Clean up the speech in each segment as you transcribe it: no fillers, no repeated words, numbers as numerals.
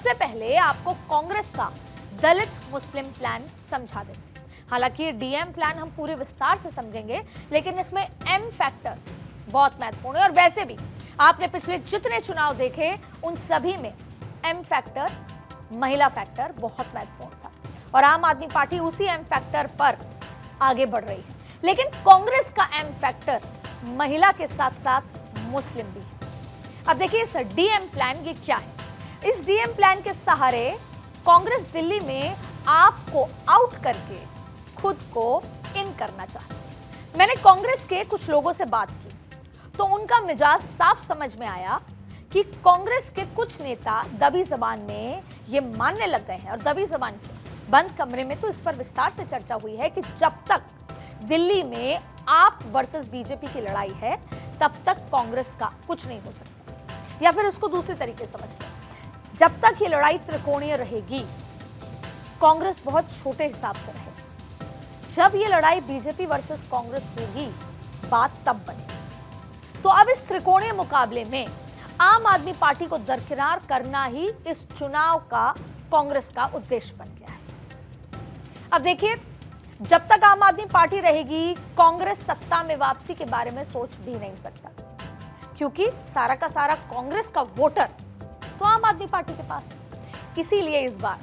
सबसे पहले आपको कांग्रेस का दलित मुस्लिम प्लान समझा देते हैं। हालांकि ये डीएम प्लान हम पूरे विस्तार से समझेंगे, लेकिन इसमें एम फैक्टर बहुत महत्वपूर्ण है। और वैसे भी आपने पिछले जितने चुनाव देखे उन सभी में एम फैक्टर, महिला फैक्टर बहुत महत्वपूर्ण था और आम आदमी पार्टी उसी एम फैक्टर पर आगे बढ़ रही है। लेकिन कांग्रेस का एम फैक्टर महिला के साथ साथ मुस्लिम भी है। अब देखिए इस डीएम प्लान ये क्या है। इस डीएम प्लान के सहारे कांग्रेस दिल्ली में आपको आउट करके खुद को इन करना चाहती है। मैंने कांग्रेस के कुछ लोगों से बात की तो उनका मिजाज साफ समझ में आया कि कांग्रेस के कुछ नेता दबी जबान में ये मानने लग गए हैं। और दबी जबान क्यों? बंद कमरे में तो इस पर विस्तार से चर्चा हुई है कि जब तक दिल्ली में आप वर्सेस बीजेपी की लड़ाई है तब तक कांग्रेस का कुछ नहीं हो सकता। या फिर उसको दूसरे तरीके से समझते हैं, जब तक ये लड़ाई त्रिकोणीय रहेगी कांग्रेस बहुत छोटे हिसाब से रहेगी। जब ये लड़ाई बीजेपी वर्सेस कांग्रेस होगी बात तब बनेगी। तो अब इस त्रिकोणीय मुकाबले में आम आदमी पार्टी को दरकिनार करना ही इस चुनाव का कांग्रेस का उद्देश्य बन गया है। अब देखिए, जब तक आम आदमी पार्टी रहेगी कांग्रेस सत्ता में वापसी के बारे में सोच भी नहीं सकता, क्योंकि सारा का सारा कांग्रेस का वोटर तो आम आदमी पार्टी के पास है। इसीलिए इस बार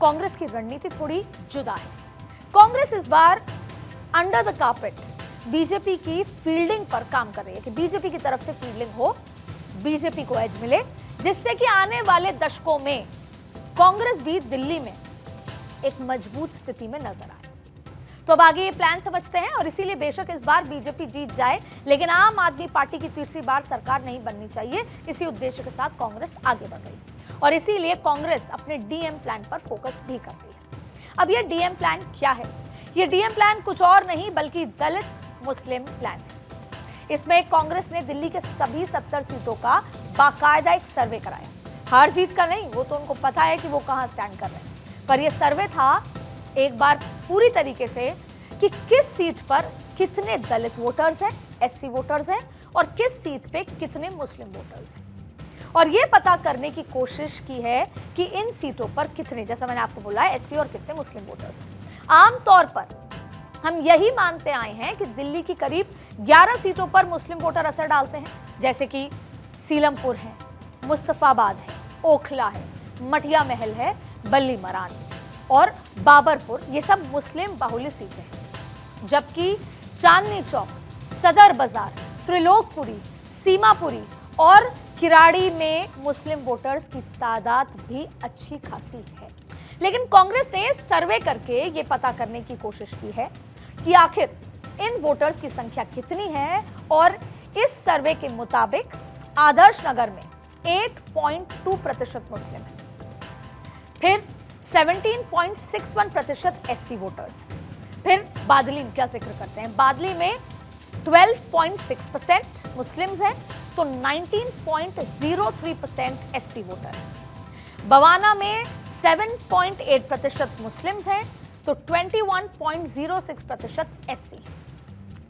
कांग्रेस की रणनीति थोड़ी जुदा है। कांग्रेस इस बार अंडर द कार्पेट बीजेपी की फील्डिंग पर काम कर रही है कि बीजेपी की तरफ से फील्डिंग हो, बीजेपी को एज मिले, जिससे कि आने वाले दशकों में कांग्रेस भी दिल्ली में एक मजबूत स्थिति में नजर आए। तो अब आगे ये प्लान समझते हैं। और इसीलिए बेशक इस बार बीजेपी जीत जाए, लेकिन आम आदमी पार्टी की तीसरी बार सरकार नहीं बननी चाहिए। इसी उद्देश्य के साथ कांग्रेस आगे बढ़ रही है और इसीलिए कांग्रेस अपने डीएम प्लान पर फोकस भी कर रही है। अब ये डीएम प्लान क्या है? ये डीएम प्लान कुछ और नहीं बल्कि दलित मुस्लिम प्लान है। इसमें कांग्रेस ने दिल्ली के सभी 70 सीटों का बाकायदा एक सर्वे कराया। हार जीत का नहीं, वो तो उनको पता है कि वो कहां स्टैंड कर रहे हैं, पर यह सर्वे था एक बार पूरी तरीके से कि किस सीट पर कितने दलित वोटर्स हैं, एससी वोटर्स हैं और किस सीट पे कितने मुस्लिम वोटर्स हैं। और यह पता करने की कोशिश की है कि इन सीटों पर कितने, जैसा मैंने आपको बोला, एससी और कितने मुस्लिम वोटर्स हैं। आमतौर पर हम यही मानते आए हैं कि दिल्ली की करीब 11 सीटों पर मुस्लिम वोटर असर डालते हैं, जैसे कि सीलमपुर है, मुस्तफाबाद है, ओखला है, मटिया महल है, बल्ली मरान और बाबरपुर, ये सब मुस्लिम बाहुल्य सीटें हैं। जबकि चांदनी चौक, सदर बाजार, त्रिलोकपुरी, सीमापुरी और किराड़ी में मुस्लिम वोटर्स की तादाद भी अच्छी खासी है। लेकिन कांग्रेस ने सर्वे करके ये पता करने की कोशिश की है कि आखिर इन वोटर्स की संख्या कितनी है और इस सर्वे के मुताबिक आदर्श नगर में 8.2% मुस्लिम है, फिर 17.61% एससी वोटर्स, फिर बादली का जिक्र करते हैं, बादली में 12.6% मुस्लिम्स हैं तो 19.03% एससी वोटर है, बवाना में 7.8% मुस्लिम्स हैं तो 21.06% एससी,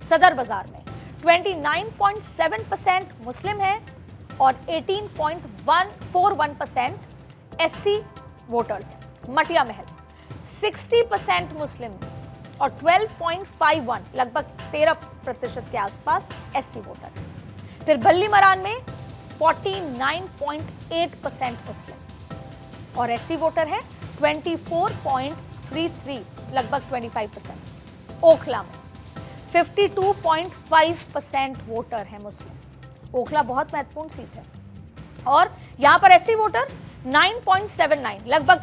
सदर बाजार में 29.7% मुस्लिम हैं और 18.41% एससी वोटर्स हैं, मटिया महल 60% मुस्लिम और 12.51 लगभग 13% के आसपास एससी वोटर है, फिर बल्ली मरान में 49.8% मुस्लिम और एससी वोटर है 24.33 लगभग 25%, ओखला में 52.5% वोटर है मुस्लिम, ओखला बहुत महत्वपूर्ण सीट है और यहां पर एससी वोटर 9.79 लगभग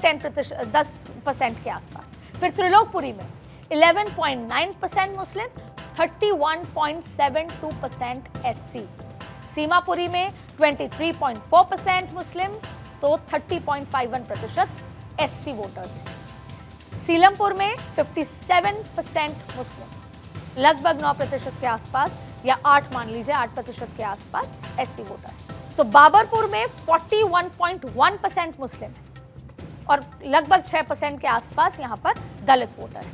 10% के आसपास, फिर त्रिलोकपुरी में 11.9% मुस्लिम, 31.72% एससी, सीमापुरी में 23.4% मुस्लिम तो 30.51% एससी वोटर्स हैं, सीलमपुर में 57% मुस्लिम, लगभग 9% के आसपास या 8 मान लीजिए 8% के आसपास एससी वोटर है, तो बाबरपुर में 41.1% मुस्लिम है और लगभग 6% के आसपास यहां पर दलित वोटर है,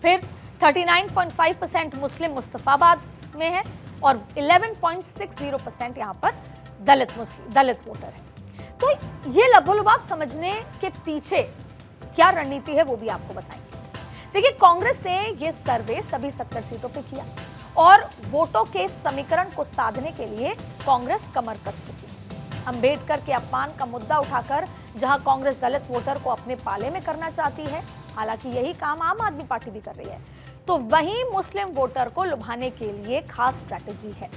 फिर 39.5% मुस्लिम मुस्तफाबाद में है और 11.60% यहां पर दलित वोटर है। तो ये लबोलुबाब समझने के पीछे क्या रणनीति है वो भी आपको बताएंगे। देखिए, कांग्रेस ने ये सर्वे सभी 70 सीटों पे किया और वोटों के समीकरण को साधने के लिए कांग्रेस कमर कस चुकी है। अंबेडकर के अपमान का मुद्दा उठाकर जहां कांग्रेस दलित वोटर को अपने पाले में करना चाहती है, हालांकि यही काम आम आदमी पार्टी भी कर रही है, तो वहीं मुस्लिम वोटर को लुभाने के लिए खास स्ट्रैटेजी है।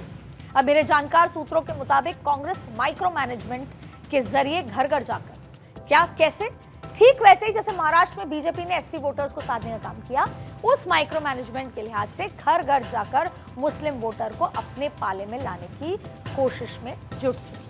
अब मेरे जानकार सूत्रों के मुताबिक कांग्रेस माइक्रो मैनेजमेंट के जरिए घर घर जाकर, क्या कैसे, ठीक वैसे ही जैसे महाराष्ट्र में बीजेपी ने एससी वोटर्स को साधने का काम किया, उस माइक्रो मैनेजमेंट के लिहाज से घर घर जाकर मुस्लिम वोटर को अपने पाले में लाने की कोशिश में जुट चुकी है।